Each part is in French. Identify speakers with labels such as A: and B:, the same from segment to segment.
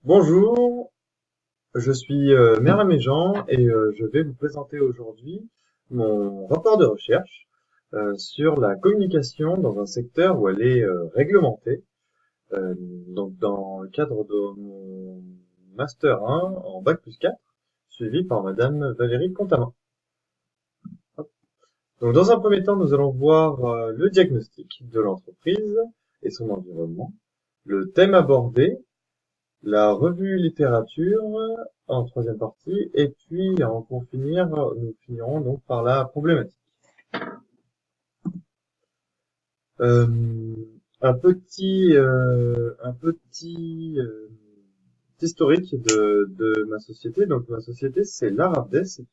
A: Bonjour, je suis Merlin Méjean et je vais vous présenter aujourd'hui mon rapport de recherche sur la communication dans un secteur où elle est réglementée, donc dans le cadre de mon Master 1 en Bac+4, suivi par Madame Valérie Contamin. Hop. Donc dans un premier temps, nous allons voir le diagnostic de l'entreprise et son environnement, le thème abordé, la revue littérature en troisième partie, et puis pour finir, nous finirons donc par la problématique. Euh, un petit historique de ma société. Donc ma société, c'est l'ARAFDES, c'est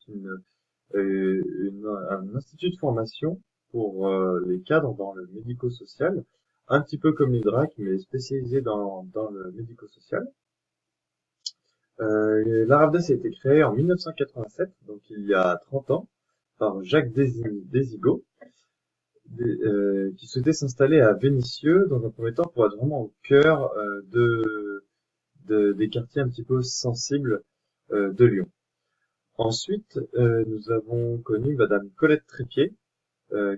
A: un institut de formation pour les cadres dans le médico-social, un petit peu comme l'IDRAC, mais spécialisé dans le médico-social. L'ARAFDES a été créé en 1987, donc il y a 30 ans, par Jacques Désigot, qui souhaitait s'installer à Vénissieux dans un premier temps pour être vraiment au cœur des quartiers un petit peu sensibles de Lyon. Ensuite, nous avons connu Madame Colette Trépied,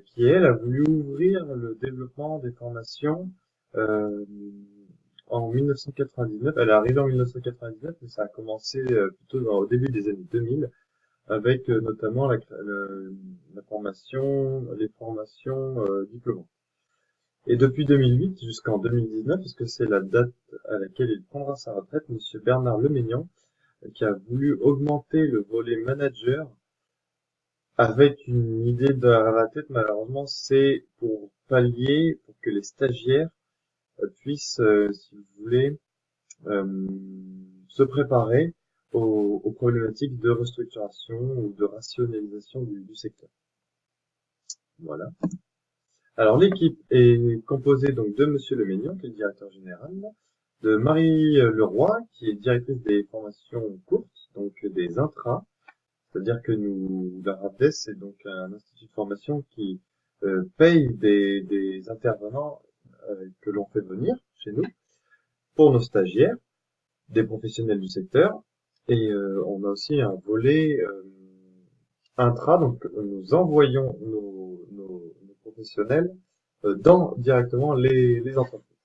A: qui elle a voulu ouvrir le développement des formations euh, en 1999. Elle est arrivée en 1999, mais ça a commencé plutôt au début des années 2000, avec notamment la formation, les formations diplômantes. Et depuis 2008 jusqu'en 2019, parce que c'est la date à laquelle il prendra sa retraite, Monsieur Bernard Leménian, qui a voulu augmenter le volet manager avec une idée derrière la tête, malheureusement, c'est pour pallier, pour que les stagiaires puissent, si vous voulez, euh, se préparer aux problématiques de restructuration ou de rationalisation du secteur. Voilà. Alors l'équipe est composée donc de Monsieur Leménian, qui est le directeur général, de Marie Leroy, qui est directrice des formations courtes, donc des intras, c'est-à-dire que la RAFDES, c'est donc un institut de formation qui paye des intervenants que l'on fait venir chez nous pour nos stagiaires, des professionnels du secteur, et on a aussi un volet intra, donc nous envoyons nos professionnels dans directement les entreprises.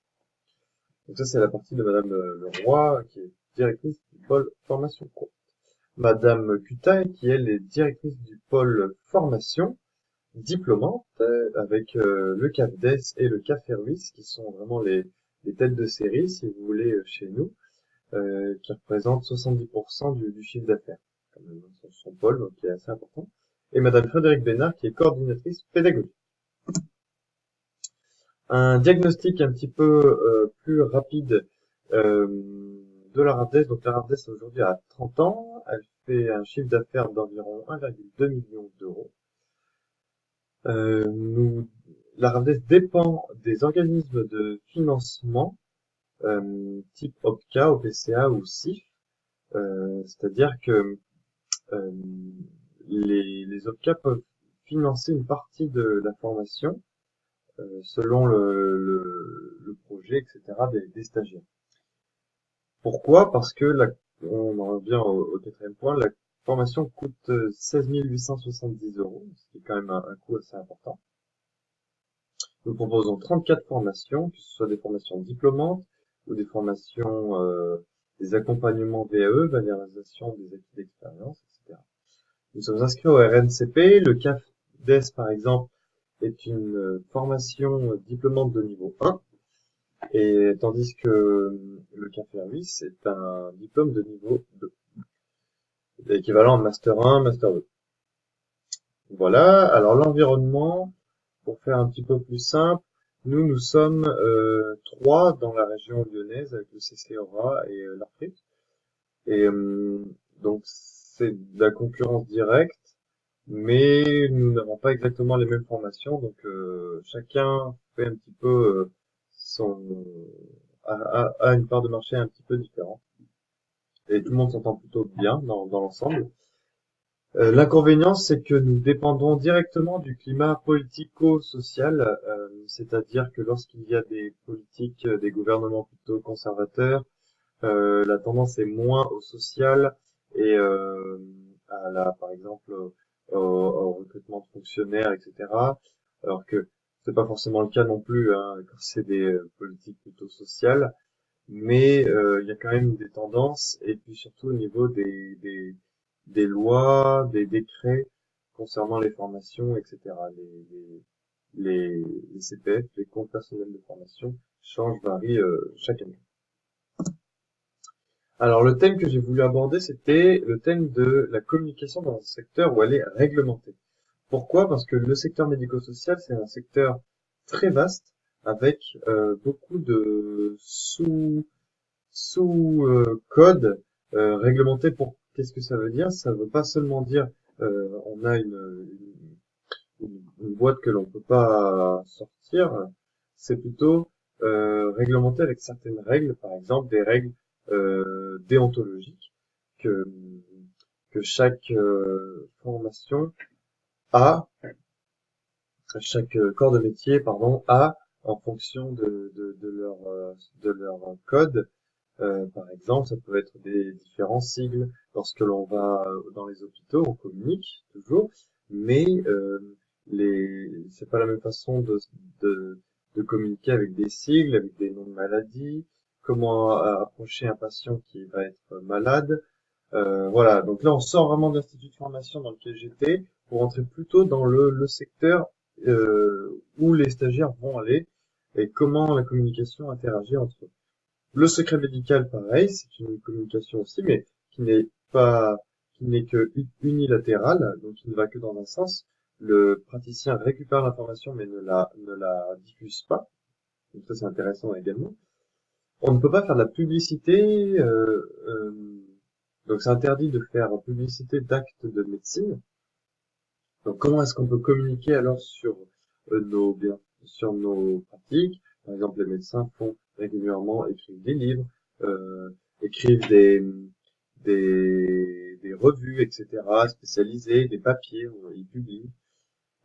A: Donc ça, c'est la partie de Madame Leroy, qui est directrice du pôle formation courte. Madame Cutaille, qui elle est directrice du pôle formation diplômante, avec le CAFDES et le CAFERUIS, qui sont vraiment les têtes de série, si vous voulez, chez nous, qui représentent 70% du chiffre d'affaires, comme son pôle, donc qui est assez important. Et Madame Frédérique Bénard, qui est coordinatrice pédagogique. Un diagnostic un petit peu plus rapide de la RAFDES. Donc la RAFDES aujourd'hui a 30 ans, elle fait un chiffre d'affaires d'environ 1,2 million d'euros. La RAFDES dépend des organismes de financement type OPCA, OPCA ou CIF, c'est-à-dire que euh, les OPCA peuvent financer une partie de la formation selon le projet, etc., des stagiaires. Pourquoi? Parce que on en revient au quatrième point, la formation coûte 16 870 euros, ce qui est quand même un coût assez important. Nous proposons 34 formations, que ce soit des formations diplômantes ou des formations, des accompagnements VAE, valorisation des acquis d'expérience, etc. Nous sommes inscrits au RNCP. Le CAFDES, par exemple, est une formation diplômante de niveau 1, et tandis que le CAFERUIS est un diplôme de niveau 2, équivalent à Master 1, Master 2. Voilà. Alors l'environnement, pour faire un petit peu plus simple, nous sommes trois dans la région lyonnaise avec le CCORA et l'ARFRIP. Et donc c'est de la concurrence directe, mais nous n'avons pas exactement les mêmes formations, donc chacun fait un petit peu son a une part de marché un petit peu différente. Et tout le monde s'entend plutôt bien dans l'ensemble. L'inconvénient, c'est que nous dépendons directement du climat politico-social, c'est-à-dire que lorsqu'il y a des politiques, des gouvernements plutôt conservateurs, La tendance est moins au social et par exemple, au recrutement de fonctionnaires, etc. Alors que c'est pas forcément le cas non plus, hein, quand c'est des politiques plutôt sociales. Mais il y a quand même des tendances, et puis surtout au niveau des lois, des décrets concernant les formations, etc. Les CPF, les comptes personnels de formation, changent, varient chaque année. Alors le thème que j'ai voulu aborder, c'était le thème de la communication dans un secteur où elle est réglementée. Pourquoi? Parce que le secteur médico-social, c'est un secteur très vaste, avec beaucoup de sous-code réglementé. Pour qu'est-ce que ça veut dire? Ça veut pas seulement dire on a une boîte que l'on peut pas sortir. C'est plutôt réglementé avec certaines règles, par exemple des règles déontologiques que que chaque formation a, chaque corps de métier, pardon, a en fonction de leur code. Par exemple, ça peut être des différents sigles. Lorsque l'on va dans les hôpitaux, on communique toujours, mais c'est pas la même façon de, de communiquer avec des sigles, avec des noms de maladies, comment approcher un patient qui va être malade. Voilà, donc là on sort vraiment de l'institut de formation dans lequel j'étais pour entrer plutôt dans le secteur où les stagiaires vont aller et comment la communication interagit entre eux. Le secret médical, pareil, c'est une communication aussi, mais qui n'est pas, qui n'est que unilatérale, donc qui ne va que dans un sens. Le praticien récupère l'information, mais ne la diffuse pas. Donc ça, c'est intéressant également. On ne peut pas faire de la publicité, donc c'est interdit de faire publicité d'actes de médecine. Donc comment est-ce qu'on peut communiquer alors sur sur nos pratiques? Par exemple, les médecins font régulièrement écrivent des livres, écrivent des revues, etc. spécialisées, des papiers, ils publient.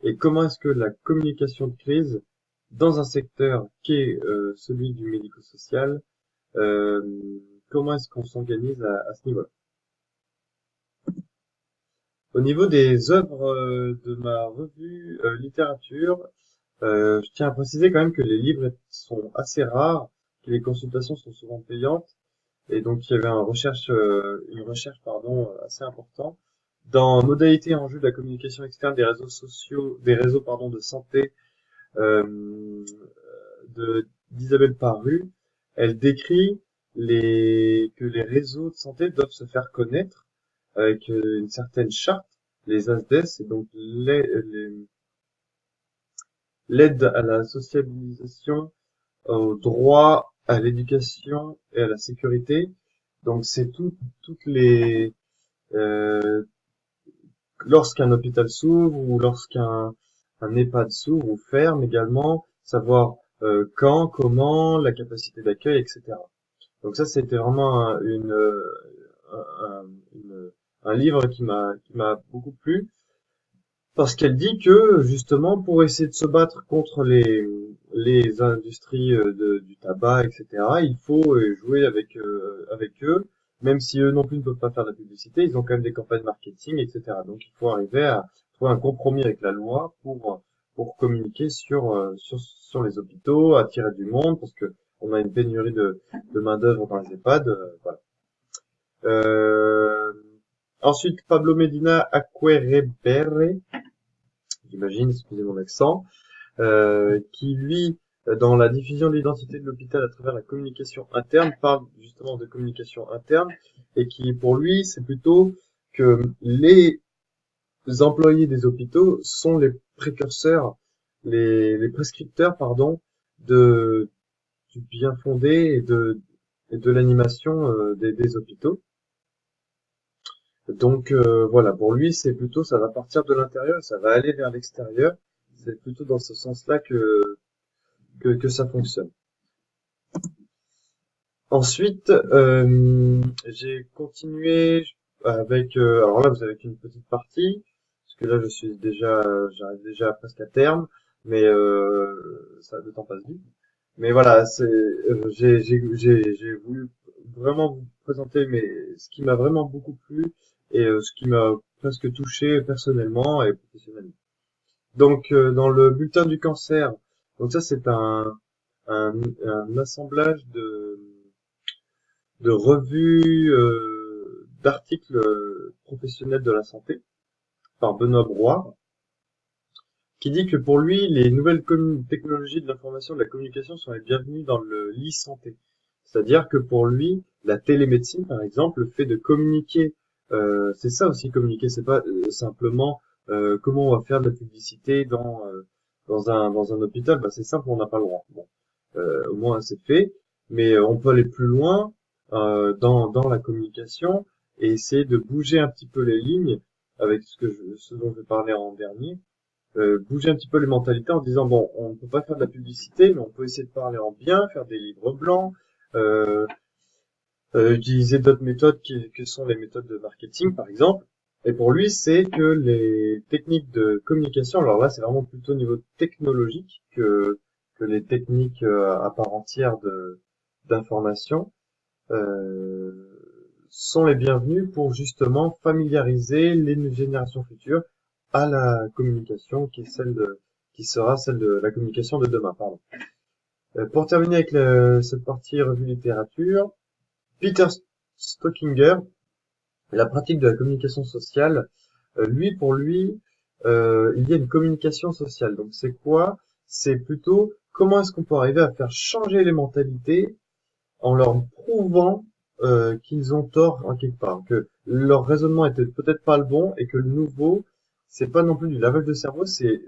A: Et comment est-ce que la communication de crise dans un secteur qui est celui du médico-social, euh, comment est-ce qu'on s'organise à ce niveau-là? Au niveau des œuvres de ma revue littérature, je tiens à préciser quand même que les livres sont assez rares, que les consultations sont souvent payantes, et donc il y avait une recherche pardon assez importante dans modalités et enjeux de la communication externe des réseaux sociaux, des réseaux pardon de santé euh, de d'Isabelle Parru. Elle décrit que les réseaux de santé doivent se faire connaître avec une certaine charte, les ASDES, et donc l'aide à la sociabilisation, au droit à l'éducation et à la sécurité. Donc c'est toutes les lorsqu'un hôpital s'ouvre ou lorsqu'un un EHPAD s'ouvre ou ferme également, savoir quand, comment, la capacité d'accueil, etc. Donc ça, c'était vraiment un, un livre qui m'a beaucoup plu. Parce qu'elle dit que, justement, pour essayer de se battre contre les industries du tabac, etc., il faut jouer avec eux, même si eux non plus ne peuvent pas faire de la publicité, ils ont quand même des campagnes marketing, etc. Donc il faut arriver à trouver un compromis avec la loi pour communiquer sur les hôpitaux, attirer du monde, parce que on a une pénurie de main-d'œuvre dans les EHPAD, voilà. Euh, Ensuite, Pablo Medina Acquerebere, j'imagine, excusez mon accent, qui lui, dans la diffusion de l'identité de l'hôpital à travers la communication interne, parle justement de communication interne, et qui, pour lui, c'est plutôt que les employés des hôpitaux sont les précurseurs, les prescripteurs, pardon, de, du bien fondé et de l'animation des hôpitaux. Donc voilà, pour lui, c'est plutôt, ça va partir de l'intérieur, ça va aller vers l'extérieur. C'est plutôt dans ce sens-là que ça fonctionne. Ensuite, j'ai continué avec, alors là, vous avez qu'une petite partie, parce que là, j'arrive déjà presque à terme, mais le temps passe vite. Mais voilà, j'ai voulu vraiment vous présenter ce qui m'a vraiment beaucoup plu et ce qui m'a presque touché personnellement et professionnellement. Donc, dans le bulletin du cancer, donc ça c'est un assemblage de revues, d'articles professionnels de la santé par Benoît Brouard, qui dit que pour lui, les nouvelles technologies de l'information et de la communication sont les bienvenues dans le e-santé. C'est-à-dire que pour lui, la télémédecine, par exemple, le fait de communiquer, c'est ça aussi communiquer, c'est pas simplement comment on va faire de la publicité dans un hôpital. Bah, c'est simple, on n'a pas le droit. Bon, au moins c'est fait, mais on peut aller plus loin dans la communication et essayer de bouger un petit peu les lignes avec ce dont je vais parler en dernier. Bouger un petit peu les mentalités en disant bon, on ne peut pas faire de la publicité, mais on peut essayer de parler en bien, faire des livres blancs, euh, utiliser d'autres méthodes que sont les méthodes de marketing, par exemple. Et pour lui, c'est que les techniques de communication, alors là, c'est vraiment plutôt au niveau technologique que les techniques à part entière d'information, euh, sont les bienvenues pour justement familiariser les générations futures à la communication qui sera celle de la communication de demain, pardon. Pour terminer avec cette partie revue littérature, Peter Stockinger, la pratique de la communication sociale, pour lui, il y a une communication sociale. Donc c'est quoi? C'est plutôt comment est-ce qu'on peut arriver à faire changer les mentalités en leur prouvant qu'ils ont tort en quelque part, que leur raisonnement était peut-être pas le bon et que le nouveau, c'est pas non plus du lavage de cerveau, c'est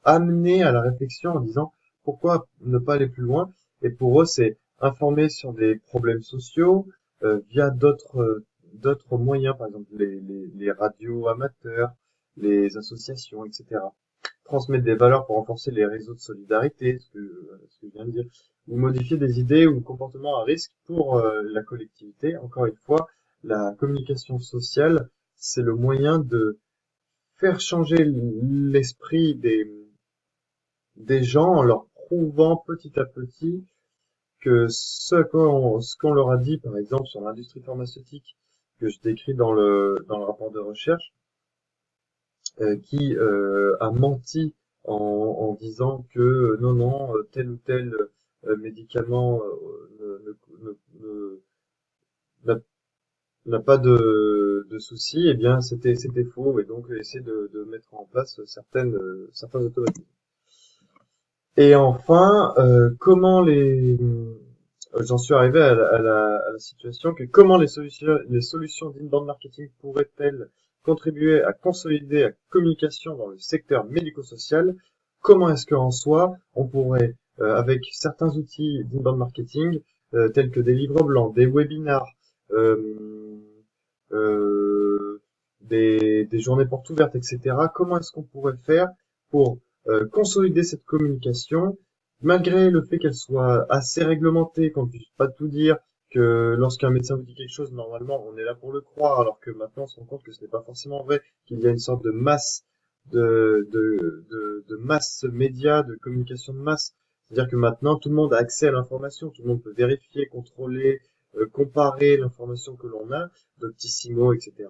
A: amener à la réflexion en disant pourquoi ne pas aller plus loin. Et pour eux, c'est informer sur des problèmes sociaux via d'autres moyens, par exemple les radios amateurs, les associations, etc. Transmettre des valeurs pour renforcer les réseaux de solidarité, ce que je viens de dire, ou modifier des idées ou comportements à risque pour la collectivité. Encore une fois, la communication sociale, c'est le moyen de faire changer l'esprit des gens en leur prouvant petit à petit que ce qu'on leur a dit, par exemple, sur l'industrie pharmaceutique, que je décris dans le rapport de recherche, qui a menti en disant que non, tel ou tel médicament n'a n'a pas de souci, eh bien c'était faux et donc essayer de mettre en place certains automatismes. Et enfin, j'en suis arrivé à la situation que comment les solutions d'inbound marketing pourraient-elles contribuer à consolider la communication dans le secteur médico-social? Comment est-ce qu'en soi, on pourrait, avec certains outils d'inbound marketing, tels que des livres blancs, des webinars, euh, des journées portes ouvertes, etc., comment est-ce qu'on pourrait faire pour consolider cette communication, malgré le fait qu'elle soit assez réglementée, qu'on ne puisse pas tout dire, que lorsqu'un médecin vous dit quelque chose, normalement, on est là pour le croire, alors que maintenant, on se rend compte que ce n'est pas forcément vrai, qu'il y a une sorte de masse de masse média, de communication de masse. C'est-à-dire que maintenant, tout le monde a accès à l'information, tout le monde peut vérifier, contrôler, comparer l'information que l'on a, Doctissimo, etc.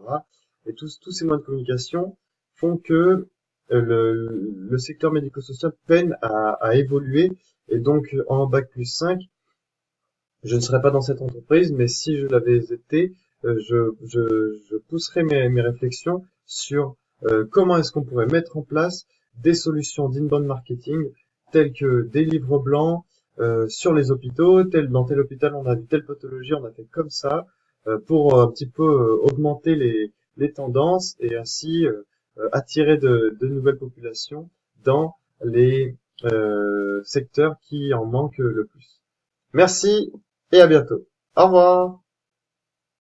A: Et tous ces moyens de communication font que le secteur médico-social peine à évoluer. Et donc, en Bac+5, je ne serais pas dans cette entreprise, mais si je l'avais été, je pousserais mes réflexions sur comment est-ce qu'on pourrait mettre en place des solutions d'inbound marketing telles que des livres blancs sur les hôpitaux, dans tel hôpital on a vu telle pathologie, on a fait comme ça, pour un petit peu augmenter les tendances et ainsi attirer de nouvelles populations dans les secteurs qui en manquent le plus. Merci et à bientôt. Au revoir.